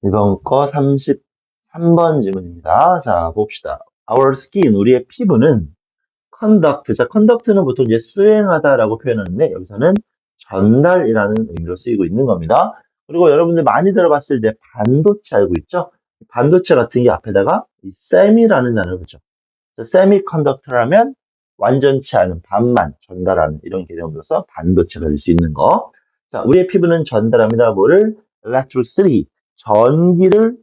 이번 거 33번 질문입니다. 자, 봅시다. Our skin, 우리의 피부는 conduct. 자, conduct는 보통 이제 수행하다라고 표현하는데 여기서는 전달이라는 의미로 쓰이고 있는 겁니다. 그리고 여러분들 많이 들어봤을 때 반도체 알고 있죠? 반도체 같은 게 앞에다가 이 semi라는 단어를 붙죠. semiconductor라면 완전치 않은 반만 전달하는 이런 개념으로서 반도체가 될 수 있는 거. 자, 우리의 피부는 전달합니다. 뭐를? electricity. 전기를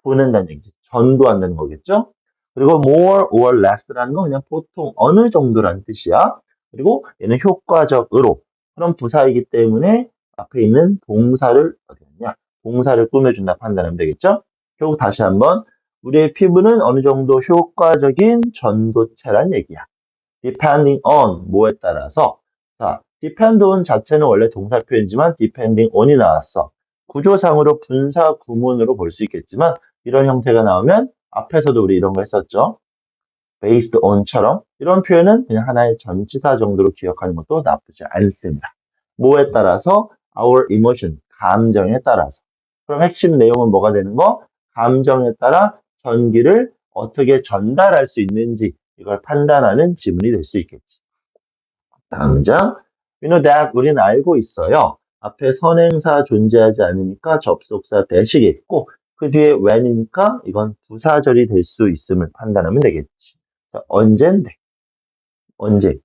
보낸다는 얘기지. 전도한다는 거겠죠? 그리고 more or less라는 건 그냥 보통 어느 정도라는 뜻이야. 그리고 얘는 효과적으로. 그런 부사이기 때문에 앞에 있는 동사를 어디 했냐? 동사를 꾸며준다 판단하면 되겠죠? 결국 다시 한번 우리의 피부는 어느 정도 효과적인 전도체란 얘기야. depending on 뭐에 따라서. 자, depend on 자체는 원래 동사 표현이지만 depending on이 나왔어. 구조상으로 분사 구문으로 볼 수 있겠지만 이런 형태가 나오면 앞에서도 우리 이런 거 했었죠. based on처럼 이런 표현은 그냥 하나의 전치사 정도로 기억하는 것도 나쁘지 않습니다. 뭐에 따라서? our emotion, 감정에 따라서. 그럼 핵심 내용은 뭐가 되는 거? 감정에 따라 전기를 어떻게 전달할 수 있는지 이걸 판단하는 지문이 될 수 있겠지. 다음 장. We know that 우리는 알고 있어요. 앞에 선행사 존재하지 않으니까 접속사 대시겠고 그 뒤에 when이니까 이건 부사절이 될 수 있음을 판단하면 되겠지. 자, 언젠데? 언제?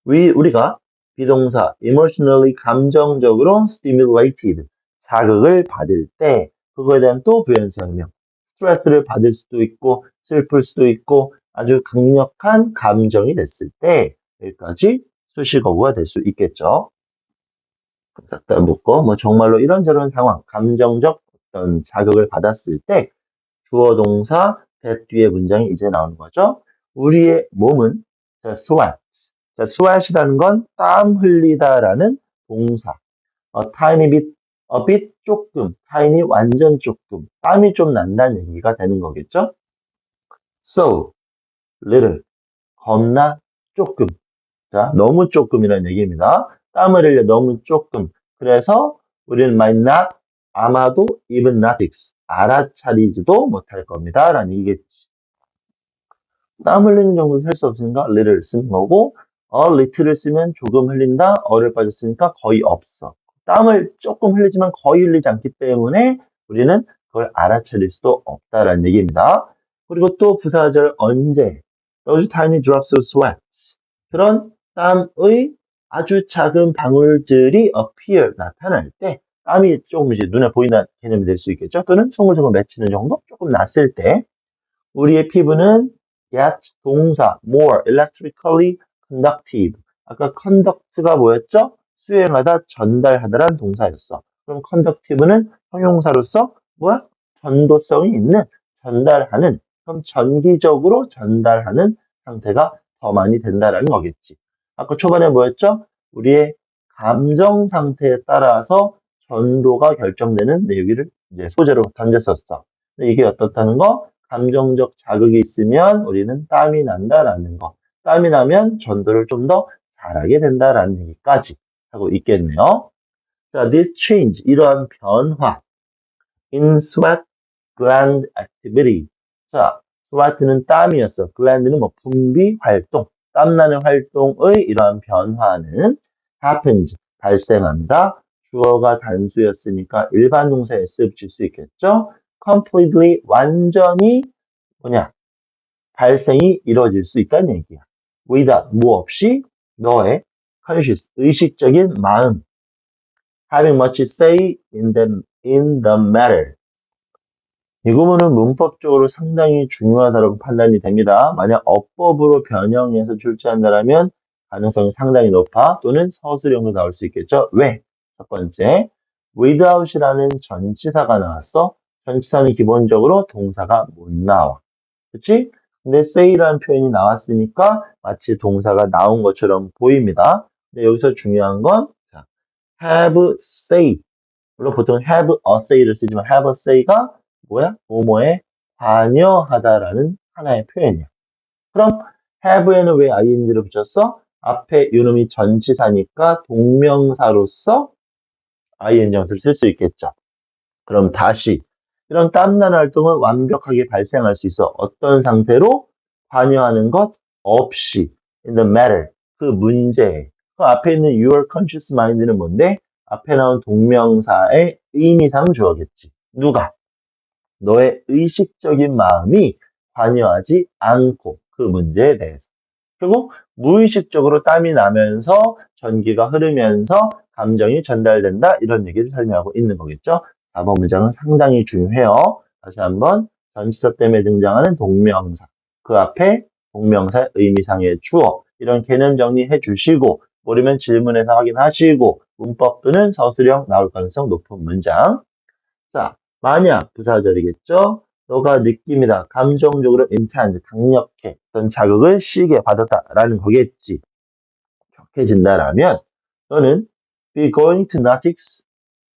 우리가 비동사 emotionally 감정적으로 stimulated 자극을 받을 때 그거에 대한 또 부연설명 스트레스를 받을 수도 있고 슬플 수도 있고 아주 강력한 감정이 됐을 때 여기까지 수식어구가 될 수 있겠죠. 싹 다 묶고 뭐 정말로 이런저런 상황 감정적 어떤 자극을 받았을 때 주어 동사 that 뒤에 문장이 이제 나오는 거죠. 우리의 몸은 자, sweat. 자, sweat이라는 건 땀 흘리다라는 동사. tiny bit, a bit 조금, tiny 완전 조금, 땀이 좀 난다는 얘기가 되는 거겠죠. So, little, 겁나 조금. 자, 너무 조금이라는 얘기입니다. 땀을 흘려 너무 조금. 그래서 우리는 might not, 아마도 even notice, 알아차리지도 못할 겁니다. 라는 얘기겠지. 땀 흘리는 정도 셀 수 없으니까 little 쓰는 거고 a little을 쓰면 조금 흘린다. 어를 빠졌으니까 거의 없어. 땀을 조금 흘리지만 거의 흘리지 않기 때문에 우리는 그걸 알아차릴 수도 없다라는 얘기입니다. 그리고 또 부사절 언제 those tiny drops of sweat 그런 땀의 아주 작은 방울들이 appear 나타날 때 땀이 조금 이제 눈에 보이는 개념이 될 수 있겠죠. 또는 송글송글 맺히는 정도 조금 났을 때 우리의 피부는 get 동사 more electrically conductive. 아까 conduct가 뭐였죠? 수행하다, 전달하다란 동사였어. 그럼 conductive는 형용사로서 뭐야? 전도성이 있는, 전달하는, 그럼 전기적으로 전달하는 상태가 더 많이 된다라는 거겠지. 아까 초반에 뭐였죠? 우리의 감정 상태에 따라서 전도가 결정되는 내용을 이제 소재로 던졌었어. 이게 어떻다는 거? 감정적 자극이 있으면 우리는 땀이 난다라는 거. 땀이 나면 전도를 좀 더 잘하게 된다라는 얘기까지 하고 있겠네요. 자, this change, 이러한 변화 in sweat gland activity. 자, sweat는 땀이었어. gland는 뭐 분비 활동, 땀나는 활동의 이러한 변화는 happens, 발생합니다. 주어가 단수였으니까 일반 동사에 s 붙일 수 있겠죠? completely, 완전히 뭐냐? 발생이 이루어질 수 있다는 얘기야. without, 뭐 없이 너의 conscious, 의식적인 마음 having much say in the matter. 이 구문은 문법적으로 상당히 중요하다고 판단이 됩니다. 만약 어법으로 변형해서 출제한다면 가능성이 상당히 높아 또는 서술형도 나올 수 있겠죠. 왜? 첫 번째, without이라는 전치사가 나왔어. 전치사는 기본적으로 동사가 못 나와. 그치? 근데 say라는 표현이 나왔으니까 마치 동사가 나온 것처럼 보입니다. 근데 여기서 중요한 건 have say. 물론 보통 have a say를 쓰지만 have a say가 뭐야? 뭐뭐에 관여하다라는 하나의 표현이야. 그럼 have에는 왜 ing를 붙였어? 앞에 이놈이 전치사니까 동명사로서 ing 형태를 쓸 수 있겠죠. 그럼 다시 이런 땀나는 활동은 완벽하게 발생할 수 있어. 어떤 상태로? 관여하는 것 없이. in the matter. 그 문제에. 그 앞에 있는 your conscious mind는 뭔데? 앞에 나온 동명사의 의미상 주어겠지. 누가? 너의 의식적인 마음이 관여하지 않고 그 문제에 대해서. 결국 무의식적으로 땀이 나면서 전기가 흐르면서 감정이 전달된다. 이런 얘기를 설명하고 있는 거겠죠. 4번 문장은 상당히 중요해요. 다시 한번 전치사 때문에 등장하는 동명사. 그 앞에 동명사의 의미상의 주어. 이런 개념 정리해 주시고 모르면 질문에서 확인하시고 문법 또는 서술형 나올 가능성 높은 문장. 자, 만약 부사절이겠죠? 너가 느낌이다. 감정적으로 intense, 강력해. 어떤 자극을 시게 받았다라는 거겠지. 격해진다라면 너는 be going to notice,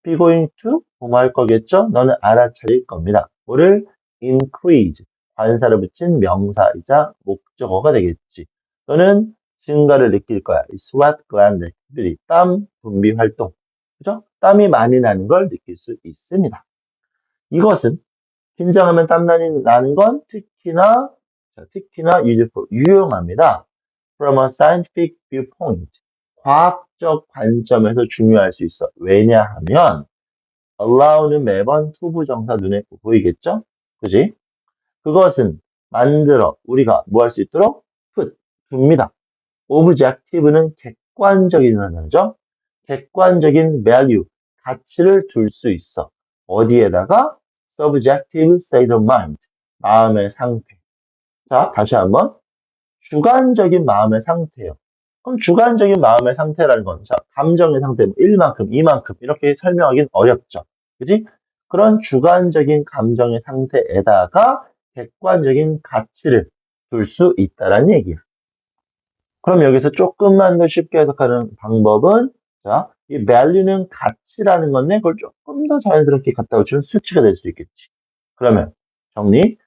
be going to 뭐뭐 할 거겠죠? 너는 알아차릴 겁니다. 뭐를 increase, 관사를 붙인 명사이자 목적어가 되겠지. 너는 증가를 느낄 거야. sweat gland activity, 땀 분비 활동. 그죠? 땀이 많이 나는 걸 느낄 수 있습니다. 이것은 긴장하면 땀나는 나는 건 특히나 useful, 유용합니다. From a scientific viewpoint, 과학적 관점에서 중요할 수 있어. 왜냐하면 allow는 매번 투부정사 눈에 보이겠죠? 그지? 그것은 만들어 우리가 뭐 할 수 있도록 둡니다. objective는 객관적인 단어죠. 객관적인 value, 가치를 둘 수 있어. 어디에다가? subjective state of mind, 마음의 상태. 자, 다시 한번. 주관적인 마음의 상태예요. 그럼 주관적인 마음의 상태라는 건, 자, 감정의 상태, 1만큼, 2만큼, 이렇게 설명하기는 어렵죠. 그지? 그런 주관적인 감정의 상태에다가 객관적인 가치를 둘 수 있다는 얘기야. 그럼 여기서 조금만 더 쉽게 해석하는 방법은, 자, 이 value는 가치라는 건데, 그걸 조금 더 자연스럽게 갖다 붙이면 수치가 될 수 있겠지. 그러면, 정리.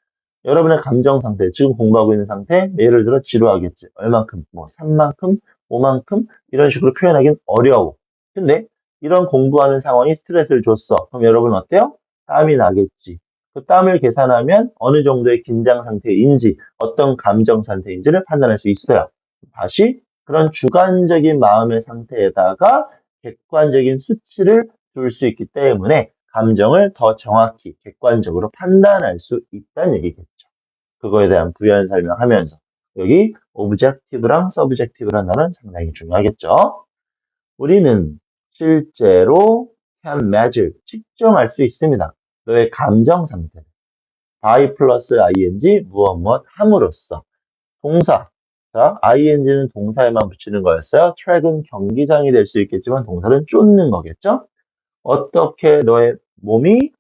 여러분의 감정 상태, 지금 공부하고 있는 상태, 예를 들어 지루하겠지. 얼만큼, 뭐 3만큼, 5만큼 이런 식으로 표현하기는 어려워. 근데 이런 공부하는 상황이 스트레스를 줬어. 그럼 여러분 어때요? 땀이 나겠지. 그 땀을 계산하면 어느 정도의 긴장 상태인지, 어떤 감정 상태인지를 판단할 수 있어요. 다시 그런 주관적인 마음의 상태에다가 객관적인 수치를 둘 수 있기 때문에 감정을 더 정확히 객관적으로 판단할 수 있다는 얘기겠죠. 그거에 대한 부연 설명하면서 여기 objective랑 subjective라는 단어는 상당히 중요하겠죠. 우리는 실제로 can measure, 측정할 수 있습니다. 너의 감정 상태를 by 플러스 ing 무엇 함으로써 동사. 자, ing는 동사에만 붙이는 거였어요. track은 경기장이 될 수 있겠지만 동사는 쫓는 거겠죠. 어떻게 너의 몸이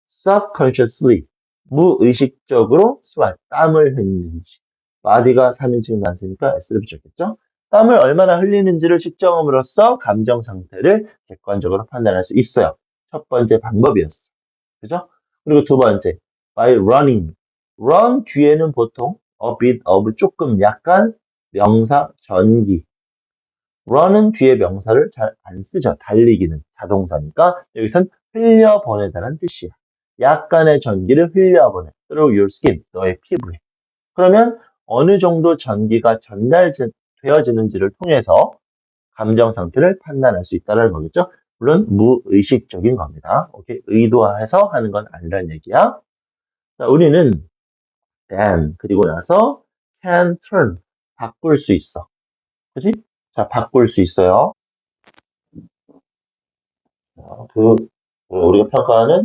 subconsciously, 무의식적으로 sweat, 땀을 흘리는지. body가 3인칭 단수니까 s를 붙였겠죠. 땀을 얼마나 흘리는지를 측정함으로써 감정 상태를 객관적으로 판단할 수 있어요. 첫 번째 방법이었어. 그죠? 그리고 두 번째, by running. run 뒤에는 보통 a bit of, 조금, 약간, 명사, 전기. run은 뒤에 명사를 잘 안 쓰죠. 달리기는 자동사니까 여기선 흘려보내다는 뜻이야. 약간의 전기를 흘려보내. through your skin, 너의 피부에. 그러면 어느 정도 전기가 전달되어지는지를 통해서 감정 상태를 판단할 수 있다는 거겠죠. 물론 무의식적인 겁니다. 오케이? 의도해서 하는 건 아니라는 얘기야. 자, 우리는 then 그리고 나서 can turn, 바꿀 수 있어. 그치? 자, 바꿀 수 있어요. 우리가 평가하는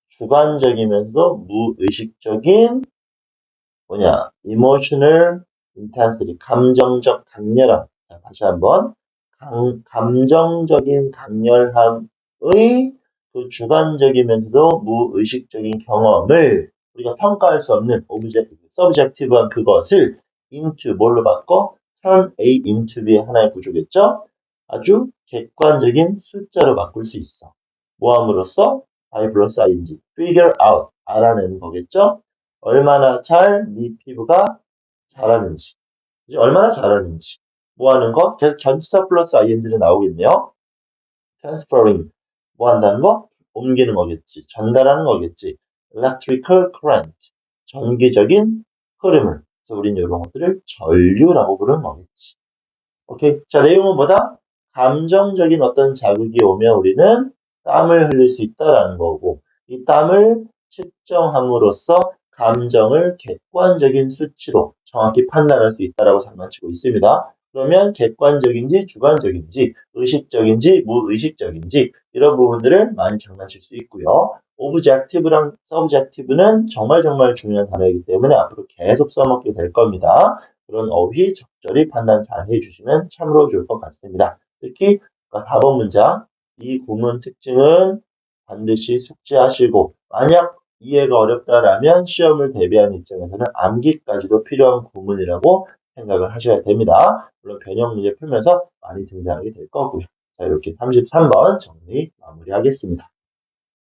주관적이면서도 무의식적인 emotional intensity, 감정적 강렬함. 자, 다시 한번. 감정적인 강렬함의 그 주관적이면서도 무의식적인 경험을 우리가 평가할 수 없는 subjective한 그것을 into 뭘로 바꿔? turn A into B의 하나의 구조겠죠? 아주 객관적인 숫자로 바꿀 수 있어. 뭐함으로써? I 플러스 ing, figure out, 알아내는 거겠죠? 얼마나 잘 네 피부가 자라는지, 얼마나 자라는지, 뭐 하는 거? 계속 전치사 플러스 ing는 나오겠네요. transferring, 뭐 한다는 거? 옮기는 거겠지. 전달하는 거겠지. electrical current. 전기적인 흐름을. 그래서 우린 이런 것들을 전류라고 부르는 거겠지. 오케이. 자, 내용은 뭐다? 감정적인 어떤 자극이 오면 우리는 땀을 흘릴 수 있다라는 거고, 이 땀을 측정함으로써 감정을 객관적인 수치로 정확히 판단할 수 있다라고 장난치고 있습니다. 그러면 객관적인지 주관적인지 의식적인지 무의식적인지 이런 부분들을 많이 장난칠 수 있고요. 오브젝티브랑 서브젝티브는 정말 중요한 단어이기 때문에 앞으로 계속 써먹게 될 겁니다. 그런 어휘 적절히 판단 잘 해주시면 참으로 좋을 것 같습니다. 특히 4번 문장, 이 구문 특징은 반드시 숙지하시고 만약 이해가 어렵다라면 시험을 대비하는 입장에서는 암기까지도 필요한 구문이라고 생각을 하셔야 됩니다. 물론 변형 문제 풀면서 많이 등장하게 될 거고요. 자, 이렇게 33번 정리 마무리하겠습니다.